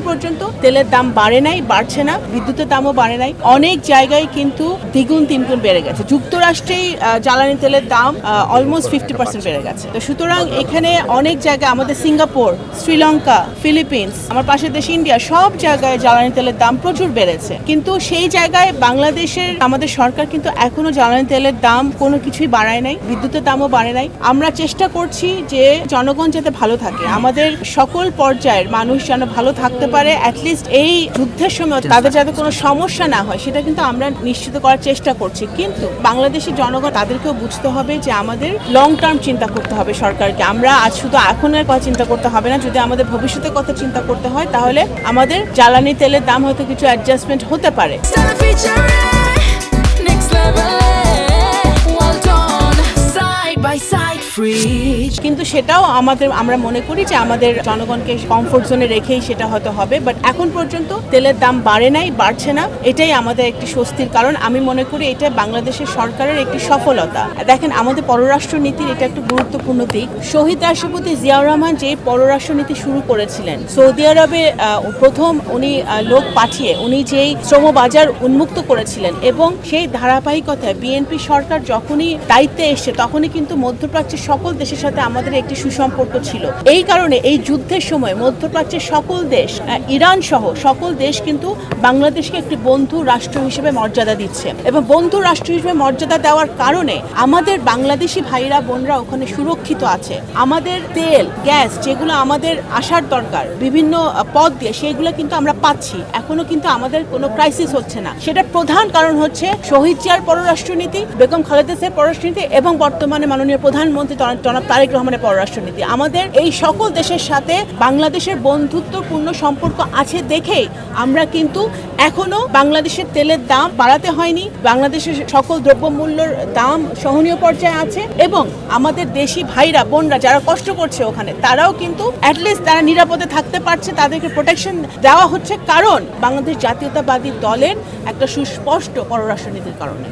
পর্যন্ত তেলের দাম বাড়ে নাই, বাড়ছে না, বিদ্যুতের দামও বাড়ে নাই। অনেক জায়গায় কিন্তু দ্বিগুণ তিনগুণ বেড়ে গেছে। যুক্তরাষ্ট্রেই জ্বালানি তেলের দাম অলমোস্ট 50% বেড়ে গেছে। তো সুতরাং এখানে অনেক জায়গায় আমাদের সিঙ্গাপুর, শ্রীলঙ্কা, ফিলিপিন্স, আমার পাশের দেশ ইন্ডিয়া, সব জায়গায় জ্বালানি তেলের দাম প্রচুর বেড়েছে। কিন্তু সেই জায়গায় বাংলাদেশের আমাদের সরকার কিন্তু এখনো জ্বালানি তেলের দাম কোনো কিছুই বাড়ায় নাই, বিদ্যুতের দামও বাড়ে নাই। আমরা চেষ্টা করছি যে জনগণ যাতে ভালো থাকে, আমাদের সকল পর্যায়ের মানুষ যেন ভালো থাকতে পারে, অ্যাটলিস্ট এই যুদ্ধের সময় তাদের যাতে কোনো সমস্যা না হয় সেটা কিন্তু আমরা নিশ্চিত করার চেষ্টা করছি। কিন্তু বাংলাদেশের জনগণ তাদেরকেও বুঝতে হবে যে আমাদের লং টার্ম চিন্তা করতে হবে সরকারকে। আমরা আজ শুধু এখনের কথা চিন্তা করতে হবে না, যদি আমাদের ভবিষ্যতের কথা চিন্তা করতে হয় তাহলে আমাদের জ্বালানি তেলের দাম হয়তো কিছু অ্যাডজাস্টমেন্ট হতে পারে। কিন্তু সেটাও আমরা মনে করি যে আমাদের জনগণকে কমফোর্ট জোনে রেখেই সেটা হয়তো হবে। বাট এখন পর্যন্ত তেলের দাম বাড়ে নাই, বাড়ছে না, এটাই আমাদের একটি স্বস্তির কারণ। আমি মনে করি এটা বাংলাদেশের সরকারের একটি সফলতা। দেখেন, আমাদের পররাষ্ট্র নীতির এটা একটা গুরুত্বপূর্ণ দিক। শহীদ রাষ্ট্রপতি জিয়াউর রহমান যে পররাষ্ট্র নীতি শুরু করেছিলেন, সৌদি আরবে প্রথম উনি লোক পাঠিয়ে উনি যেই শ্রমবাজার উন্মুক্ত করেছিলেন, এবং সেই ধারাবাহিকতায় বিএনপি সরকার যখনই দায়িত্বে এসছে তখনই কিন্তু মধ্যপ্রাচ্যের সকল দেশের সাথে আমাদের একটি সুসম্পর্ক ছিল। এই কারণে এই যুদ্ধের সময় মধ্যপ্রাচ্যের সকল দেশ, ইরান সহ সকল দেশ কিন্তু বাংলাদেশকে একটি বন্ধু রাষ্ট্র হিসেবে মর্যাদা দিচ্ছে, এবং বন্ধু রাষ্ট্র হিসেবে মর্যাদা দেওয়ার কারণে আমাদের বাংলাদেশি ভাইরা বোনরা ওখানে সুরক্ষিত আছে। আমাদের তেল, গ্যাস যেগুলো আমাদের আসার দরকার বিভিন্ন পথ দিয়ে, সেগুলো কিন্তু আমরা পাচ্ছি। এখনো কিন্তু আমাদের কোনো ক্রাইসিস হচ্ছে না। সেটার প্রধান কারণ হচ্ছে শহীদ জিয়ার পররাষ্ট্রনীতি, বেগম খালেদা জিয়ার পররাষ্ট্রনীতি, এবং বর্তমানে মাননীয় প্রধানমন্ত্রী জনাব তারেক রহমানের পররাষ্ট্রনীতি। আমাদের এই সকল দেশের সাথে বাংলাদেশের বন্ধুত্বপূর্ণ সম্পর্ক আছে দেখেই আমরা কিন্তু এখনো বাংলাদেশের তেলের দাম বাড়াতে হয়নি, বাংলাদেশের সকল দ্রব্যমূল্যের দাম সহনীয় পর্যায়ে আছে, এবং আমাদের দেশি ভাইরা বোনরা যারা কষ্ট করছে ওখানে তারাও কিন্তু অ্যাটলিস্ট তারা নিরাপদে থাকতে পারছে, তাদেরকে প্রোটেকশন দেওয়া হচ্ছে, কারণ বাংলাদেশ জাতীয়তাবাদী দলের একটা সুস্পষ্ট পররাষ্ট্রনীতির কারণে।